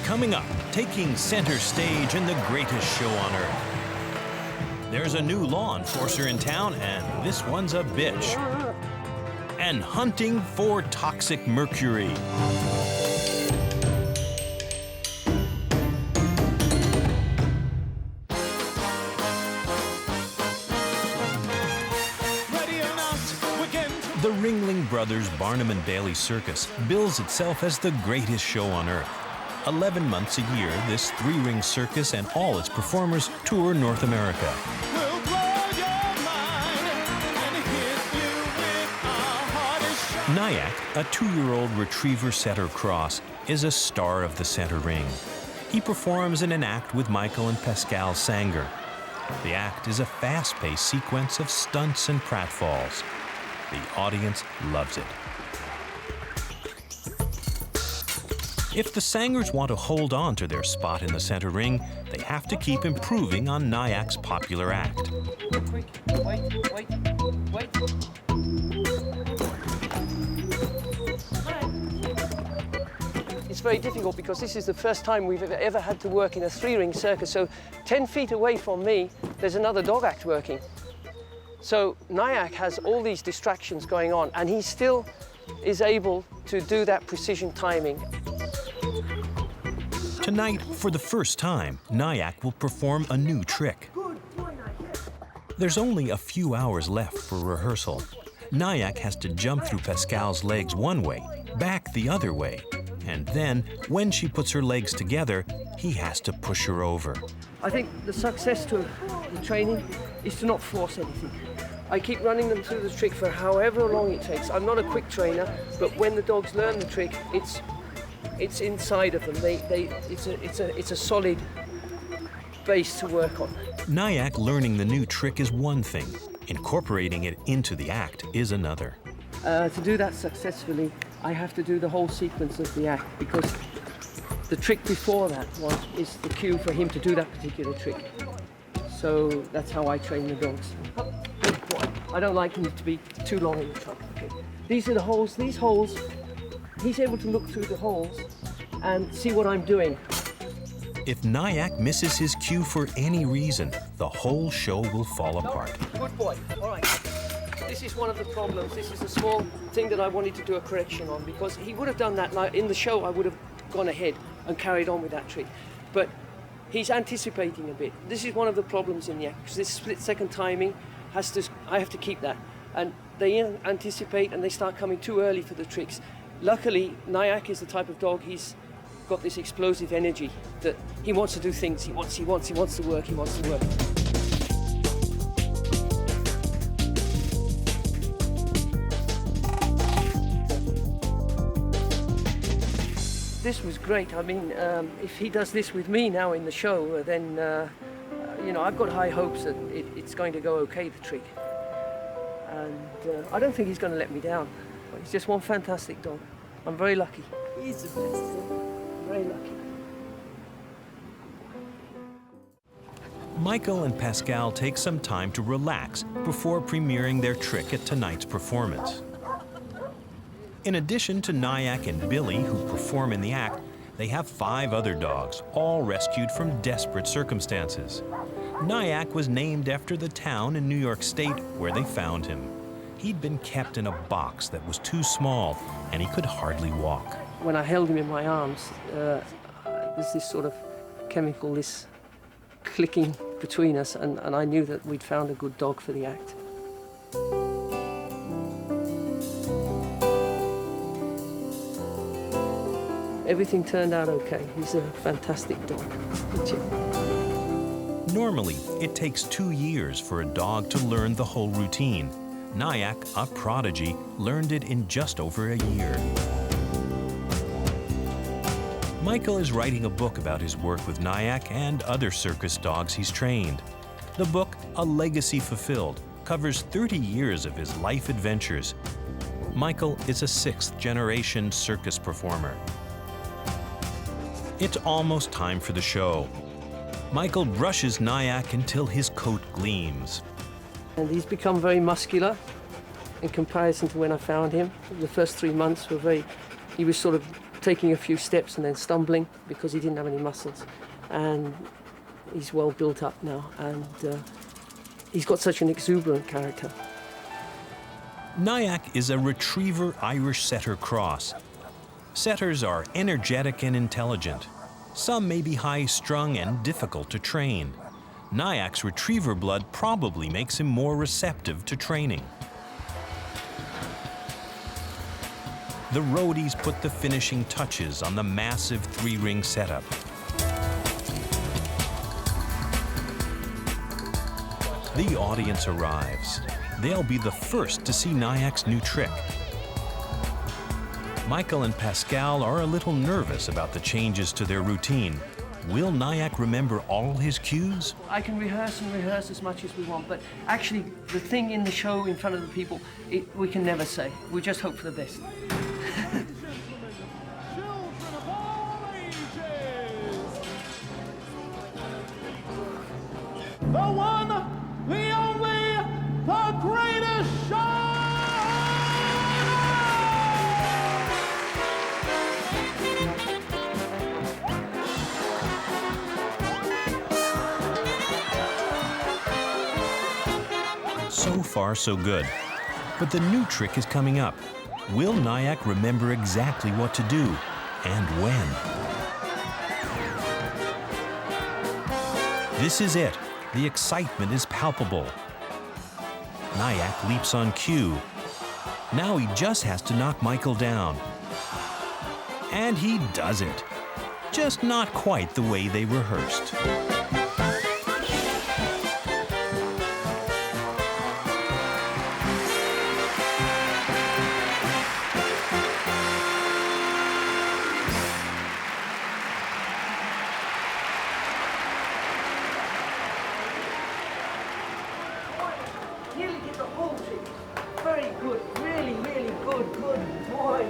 Coming up, taking center stage in the greatest show on Earth. There's a new law enforcer in town, and this one's a bitch. And hunting for toxic mercury. The Ringling Brothers Barnum and Bailey Circus bills itself as the greatest show on Earth. 11 months a year, this three-ring circus and all its performers tour North America. Nyack, a 2-year-old retriever setter cross, is a star of the center ring. He performs in an act with Michael and Pascal Sanger. The act is a fast-paced sequence of stunts and pratfalls. The audience loves it. If the Sangers want to hold on to their spot in the center ring, they have to keep improving on Nyack's popular act. Quick, wait. It's very difficult because this is the first time we've ever had to work in a 3-ring circus. So 10 feet away from me, there's another dog act working. So Nyack has all these distractions going on, and he still is able to do that precision timing. Tonight, for the first time, Nyack will perform a new trick. There's only a few hours left for rehearsal. Nyack has to jump through Pascal's legs one way, back the other way, and then, when she puts her legs together, he has to push her over. I think the success to the training is to not force anything. I keep running them through the trick for however long it takes. I'm not a quick trainer, but when the dogs learn the trick, it's inside of them. It's a solid base to work on. Nyack learning the new trick is one thing. Incorporating it into the act is another. To do that successfully, I have to do the whole sequence of the act, because the trick before that is the cue for him to do that particular trick. So that's how I train the dogs. I don't like them to be too long in the trunk. Okay. These are the holes. These holes, he's able to look through the holes and see what I'm doing. If Nyack misses his cue for any reason, the whole show will fall apart. Good boy. All right. This is one of the problems. This is a small thing that I wanted to do a correction on, because he would have done that. Like in the show, I would have gone ahead and carried on with that trick. But he's anticipating a bit. This is one of the problems in Nyack, because this split-second timing I have to keep that. And they anticipate and they start coming too early for the tricks. Luckily, Nyack is the type of dog, he's got this explosive energy that he wants to do things. He wants to work. This was great. I mean, if he does this with me now in the show, then you know, I've got high hopes that it's going to go okay, the trick. And I don't think he's going to let me down. He's just one fantastic dog. I'm very lucky. He's the best. Very lucky. Michael and Pascal take some time to relax before premiering their trick at tonight's performance. In addition to Nyack and Billy, who perform in the act, they have 5 other dogs, all rescued from desperate circumstances. Nyack was named after the town in New York State where they found him. He'd been kept in a box that was too small, and he could hardly walk. When I held him in my arms, there's this sort of chemical, this clicking between us, and I knew that we'd found a good dog for the act. Everything turned out okay. He's a fantastic dog. Normally, it takes 2 years for a dog to learn the whole routine. Nyack, a prodigy, learned it in just over a year. Michael is writing a book about his work with Nyack and other circus dogs he's trained. The book, A Legacy Fulfilled, covers 30 years of his life adventures. Michael is a 6th-generation circus performer. It's almost time for the show. Michael brushes Nyack until his coat gleams. And he's become very muscular in comparison to when I found him. The first 3 months were he was sort of taking a few steps and then stumbling because he didn't have any muscles. And he's well built up now, and he's got such an exuberant character. Nyack is a retriever Irish setter cross. Setters are energetic and intelligent. Some may be high-strung and difficult to train. Nyack's retriever blood probably makes him more receptive to training. The roadies put the finishing touches on the massive 3-ring setup. The audience arrives. They'll be the first to see Nyack's new trick. Michael and Pascal are a little nervous about the changes to their routine. Will Nyack remember all his cues? I can rehearse and rehearse as much as we want, but actually the thing in the show in front of the people, we can never say. We just hope for the best. The one, the only, the greatest show! So far, so good. But the new trick is coming up. Will Nyack remember exactly what to do and when? This is it. The excitement is palpable. Nyack leaps on cue. Now he just has to knock Michael down. And he does it. Just not quite the way they rehearsed. Nearly get the whole trick. Very good. Really, really good. Good boy.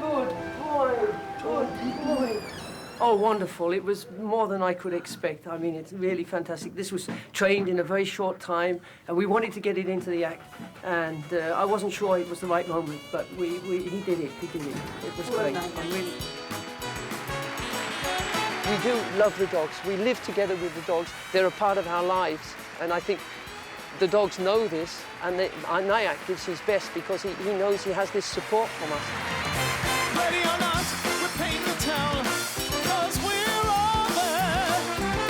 Good boy. Good boy. Oh, wonderful. It was more than I could expect. I mean, it's really fantastic. This was trained in a very short time, and we wanted to get it into the act. And I wasn't sure it was the right moment, but he did it. He did it. It was great. We do love the dogs. We live together with the dogs. They're a part of our lives, and I think the dogs know this, and Nyack gives his best because he knows he has this support from us. Ready or not, we're paying the town, 'cause we're all there,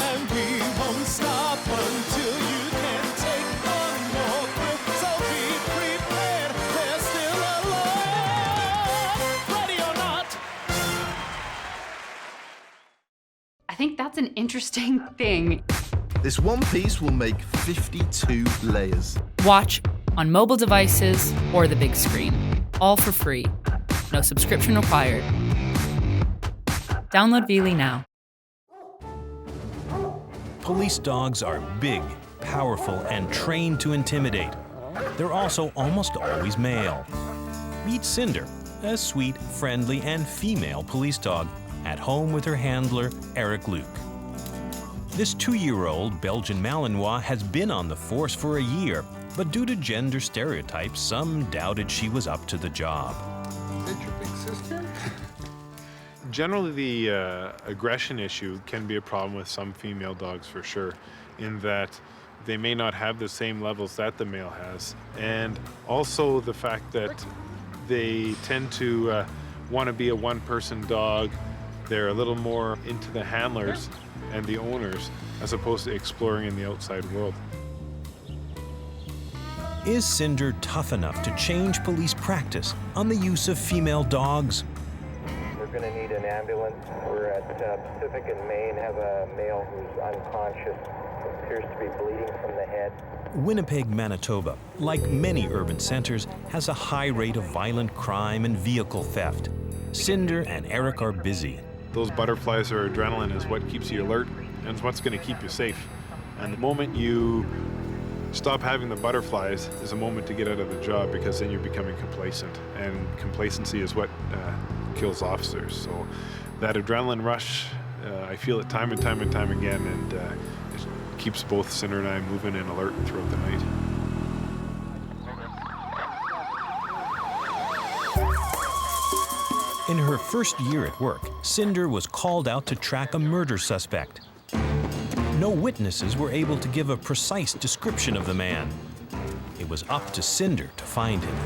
and we won't stop until you can take one more grip. So be prepared, there's still a lot. Ready or not. I think that's an interesting thing. This one piece will make 52 layers. Watch on mobile devices or the big screen. All for free. No subscription required. Download Veely now. Police dogs are big, powerful, and trained to intimidate. They're also almost always male. Meet Cinder, a sweet, friendly, and female police dog, at home with her handler, Eric Luke. This 2-year-old Belgian Malinois has been on the force for a year, but due to gender stereotypes, some doubted she was up to the job. Is your big sister? Generally, the aggression issue can be a problem with some female dogs for sure, in that they may not have the same levels that the male has. And also the fact that they tend to want to be a one-person dog. They're a little more into the handlers and the owners, as opposed to exploring in the outside world. Is Cinder tough enough to change police practice on the use of female dogs? We're going to need an ambulance. We're at Pacific and Main, have a male who's unconscious, appears to be bleeding from the head. Winnipeg, Manitoba, like many urban centers, has a high rate of violent crime and vehicle theft. Cinder and Eric are busy. Those butterflies or adrenaline is what keeps you alert and it's what's going to keep you safe. And the moment you stop having the butterflies is a moment to get out of the job, because then you're becoming complacent, and complacency is what kills officers. So that adrenaline rush I feel it time and time and time again, and it keeps both Cinder and I moving and alert throughout the night. In her first year at work, Cinder was called out to track a murder suspect. No witnesses were able to give a precise description of the man. It was up to Cinder to find him.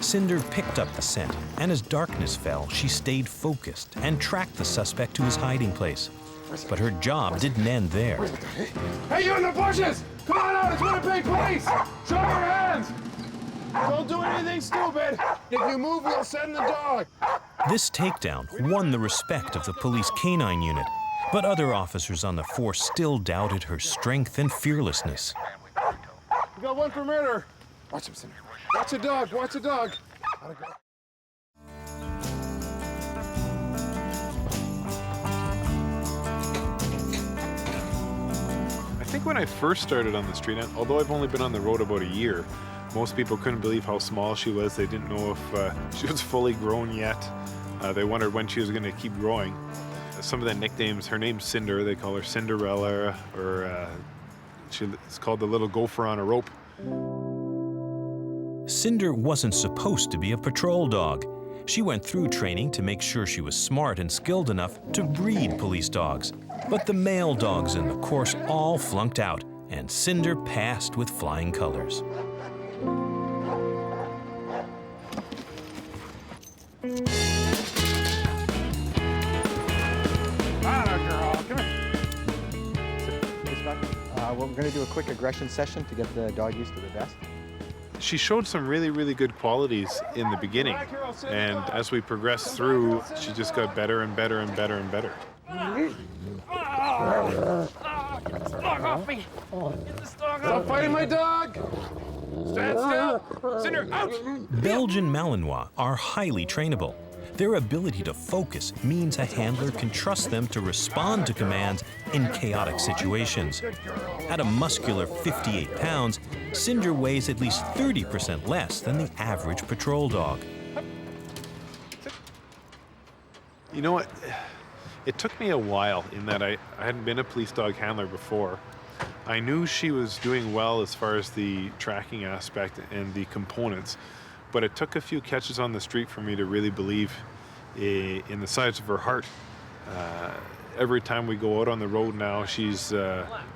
Cinder picked up the scent, and as darkness fell, she stayed focused and tracked the suspect to his hiding place. But her job didn't end there. Hey, you in the bushes! Come on out, it's Winnipeg Police! Show your hands! Don't do anything stupid! If you move, we'll send the dog! This takedown won the respect of the police canine unit, but other officers on the force still doubted her strength and fearlessness. We got one for murder! Watch him, Cinder. Watch a dog, watch a dog! I think when I first started on the street, although I've only been on the road about a year, most people couldn't believe how small she was. They didn't know if she was fully grown yet. They wondered when she was going to keep growing. Some of the nicknames, her name's Cinder, they call her Cinderella, or it's called the little gopher on a rope. Cinder wasn't supposed to be a patrol dog. She went through training to make sure she was smart and skilled enough to breed police dogs. But the male dogs in the course all flunked out, and Cinder passed with flying colors. We're going to do a quick aggression session to get the dog used to the vest. She showed some really, really good qualities in the beginning, and as we progressed through, she just got better and better and better and better. Stop fighting my dog! Stand still! Cinder, out! Belgian Malinois are highly trainable. Their ability to focus means a handler can trust them to respond to commands in chaotic situations. At a muscular 58 pounds, Cinder weighs at least 30% less than the average patrol dog. You know what? It took me a while in that I hadn't been a police dog handler before. I knew she was doing well as far as the tracking aspect and the components, but it took a few catches on the street for me to really believe in the size of her heart. Every time we go out on the road now, she's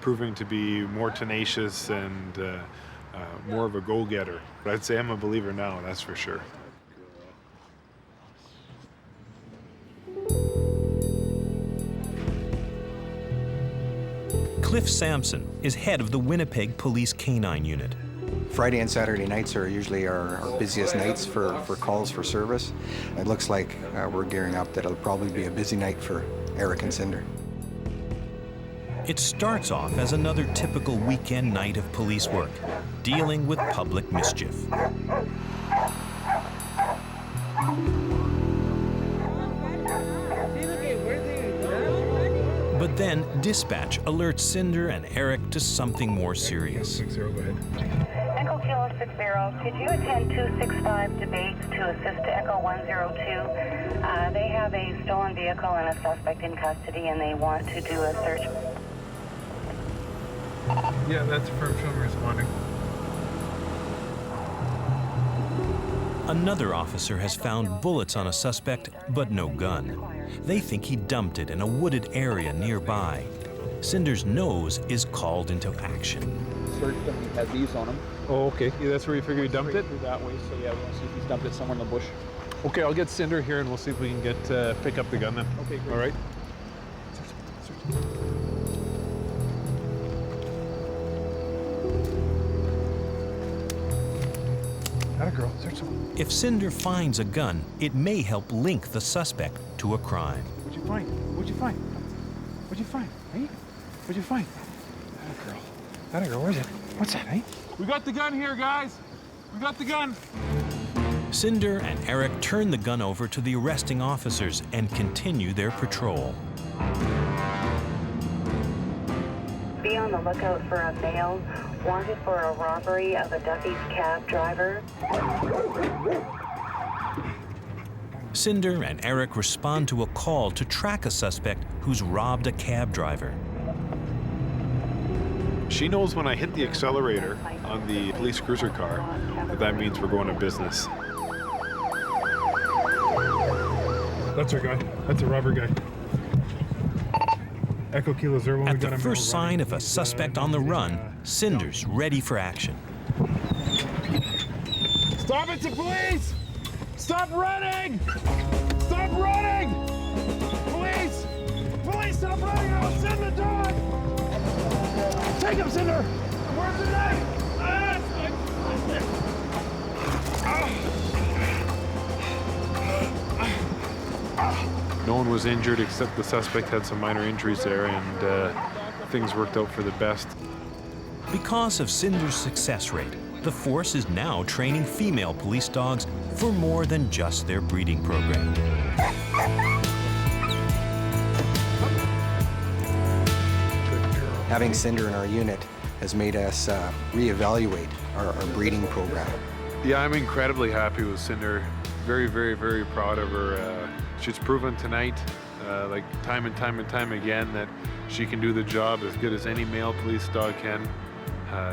proving to be more tenacious and more of a go-getter. But I'd say I'm a believer now, that's for sure. Cliff Sampson is head of the Winnipeg Police Canine Unit. Friday and Saturday nights are usually our busiest nights for calls for service. It looks like we're gearing up that it'll probably be a busy night for Eric and Cinder. It starts off as another typical weekend night of police work, dealing with public mischief. But then dispatch alerts Cinder and Eric to something more serious. Echo Kilo 60, could you attend 265 debates to assist to Echo 102? They have a stolen vehicle and a suspect in custody, and they want to do a search. Yeah, that's firm responding. Another officer has found bullets on a suspect, but no gun. They think he dumped it in a wooded area nearby. Cinder's nose is called into action. Searched him, he had these on him. Oh, okay. Yeah, that's where you figure you dumped it? Through that way, so yeah, we'll see if he's dumped it somewhere in the bush. Okay, I'll get Cinder here and we'll see if we can get pick up the gun then. Okay, great. All right. Atta girl, search someone. If Cinder finds a gun, it may help link the suspect to a crime. What'd you find? What'd you find? What'd you find? Hey? What'd you find? Atta girl, where's it? What's that, hey? We got the gun here, guys! We got the gun! Cinder and Eric turn the gun over to the arresting officers and continue their patrol. Be on the lookout for a male wanted for a robbery of a Duffy's cab driver. Cinder and Eric respond to a call to track a suspect who's robbed a cab driver. She knows when I hit the accelerator on the police cruiser car that means we're going to business. That's our guy. That's a robber guy. Echo Kilo Zero. At the first sign of a suspect on the run, Cinder's ready for action. Stop it, the police! Stop running! Stop running! Police! Police, stop running! I'll send the dog! Take him, Cinder! Where's the knife? No one was injured except the suspect had some minor injuries there, and things worked out for the best. Because of Cinder's success rate, the force is now training female police dogs for more than just their breeding program. Having Cinder in our unit has made us reevaluate our breeding program. Yeah, I'm incredibly happy with Cinder. Very, very, very proud of her. She's proven tonight, like time and time again, that she can do the job as good as any male police dog can.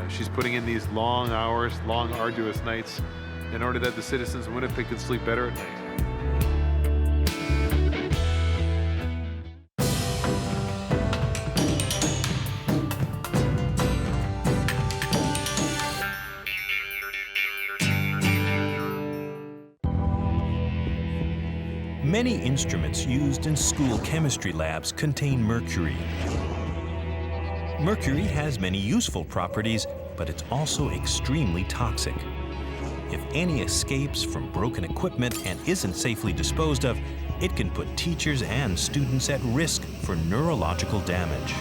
She's putting in these long hours, long, arduous nights in order that the citizens of Winnipeg could sleep better at night. Many instruments used in school chemistry labs contain mercury. Mercury has many useful properties, but it's also extremely toxic. If any escapes from broken equipment and isn't safely disposed of, it can put teachers and students at risk for neurological damage.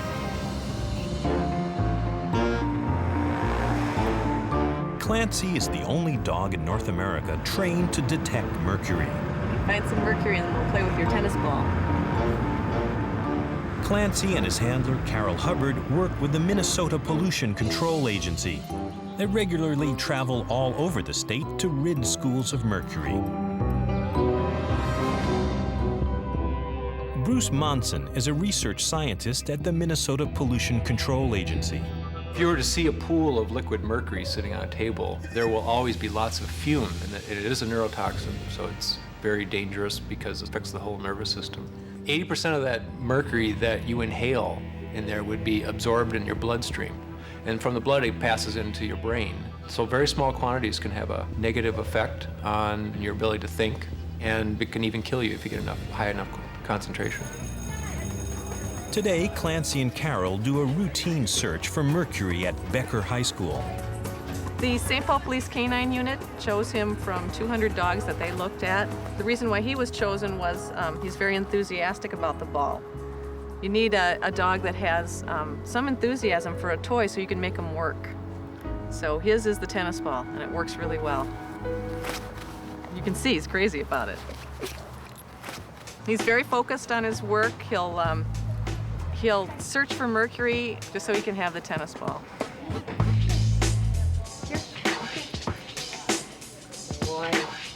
Clancy is the only dog in North America trained to detect mercury. Find some mercury and then we'll play with your tennis ball. Clancy and his handler, Carol Hubbard, work with the Minnesota Pollution Control Agency. They regularly travel all over the state to rid schools of mercury. Bruce Monson is a research scientist at the Minnesota Pollution Control Agency. If you were to see a pool of liquid mercury sitting on a table, there will always be lots of fume, and it is a neurotoxin, so it's very dangerous because it affects the whole nervous system. 80% of that mercury that you inhale in there would be absorbed in your bloodstream. And from the blood, it passes into your brain. So very small quantities can have a negative effect on your ability to think, and it can even kill you if you get high enough concentration. Today, Clancy and Carol do a routine search for mercury at Becker High School. The St. Paul Police Canine Unit chose him from 200 dogs that they looked at. The reason why he was chosen was he's very enthusiastic about the ball. You need a dog that has some enthusiasm for a toy so you can make him work. So his is the tennis ball, and it works really well. You can see he's crazy about it. He's very focused on his work. He'll search for mercury just so he can have the tennis ball.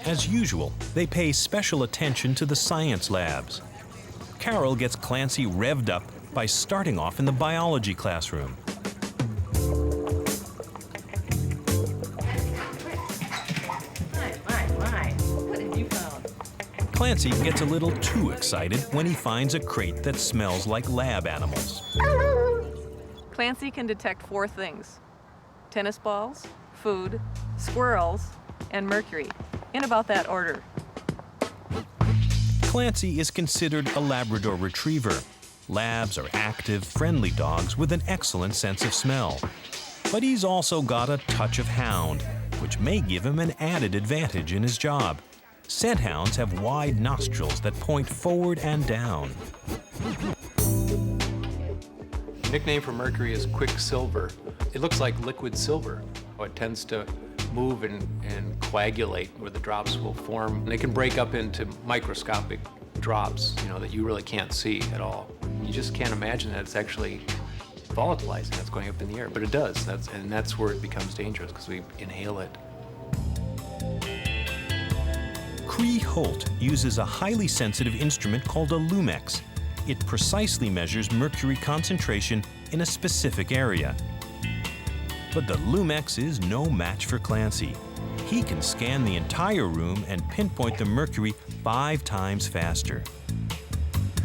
As usual, they pay special attention to the science labs. Carol gets Clancy revved up by starting off in the biology classroom. My, what have you found? Clancy gets a little too excited when he finds a crate that smells like lab animals. Clancy can detect 4 things: tennis balls, food, squirrels, and mercury, in about that order. Clancy is considered a Labrador Retriever. Labs are active, friendly dogs with an excellent sense of smell. But he's also got a touch of hound, which may give him an added advantage in his job. Scent hounds have wide nostrils that point forward and down. The nickname for mercury is quicksilver. It looks like liquid silver. It tends to move and coagulate where the drops will form. They can break up into microscopic drops, that you really can't see at all. You just can't imagine that it's actually volatilizing, that's going up in the air, but it does. That's where it becomes dangerous because we inhale it. Cree Holt uses a highly sensitive instrument called a lumex. It precisely measures mercury concentration in a specific area. But the lumex is no match for Clancy. He can scan the entire room and pinpoint the mercury 5 times faster.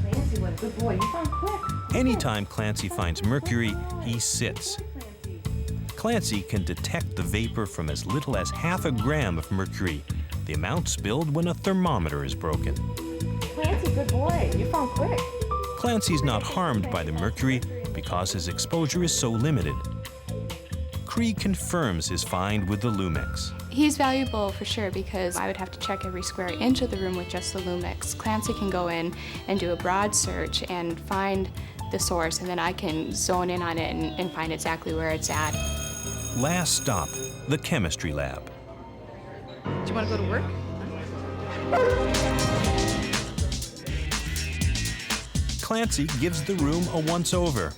Clancy, what a good boy. You found quick. Anytime Clancy finds mercury, he sits. Clancy can detect the vapor from as little as half a gram of mercury, the amount spilled when a thermometer is broken. Clancy, good boy. You found quick. Clancy's not harmed by the mercury because his exposure is so limited. Cree confirms his find with the lumex. He's valuable for sure because I would have to check every square inch of the room with just the lumex. Clancy can go in and do a broad search and find the source, and then I can zone in on it and find exactly where it's at. Last stop, the chemistry lab. Do you want to go to work? Clancy gives the room a once-over.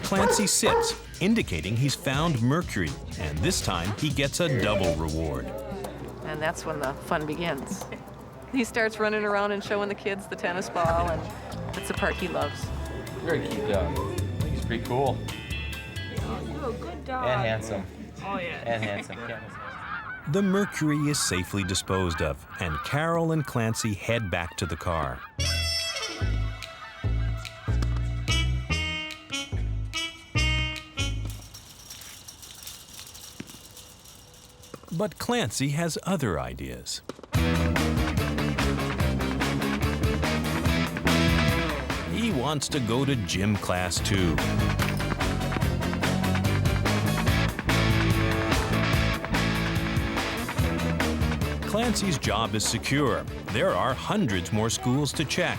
Clancy sits, indicating he's found mercury, and this time he gets a double reward. And that's when the fun begins. He starts running around and showing the kids the tennis ball, and it's the part he loves. You're a cute dog. He's pretty cool. Oh, you're a good dog. And handsome. Oh, yeah. And handsome. The mercury is safely disposed of, and Carol and Clancy head back to the car. But Clancy has other ideas. He wants to go to gym class too. Clancy's job is secure. There are hundreds more schools to check,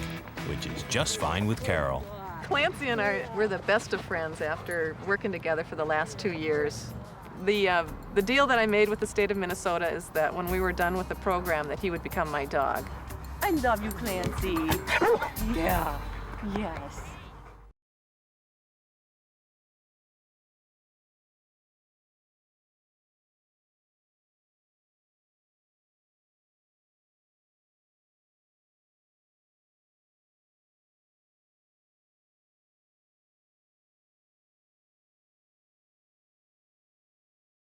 which is just fine with Carol. Clancy and we're the best of friends after working together for the last 2 years. The deal that I made with the state of Minnesota is that when we were done with the program, that he would become my dog. I love you, Clancy. Yeah. Yes.